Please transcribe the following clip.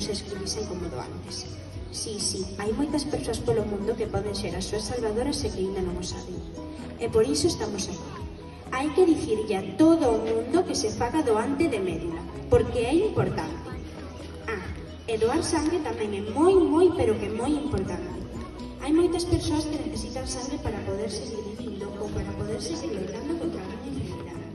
non se escribisen como doantes. Sí, hai moitas persoas polo mundo que poden ser as súas salvadoras e que ainda non o saben. E por iso estamos aquí. Hai que dicirlle a todo o mundo que se faga doante de médula, porque é importante. E doar sangue tamén é moi, pero que moi importante. Hai moitas persoas que necesitan sangue para poder seguir vivindo ou para poder seguir loitando contra a enfermidade.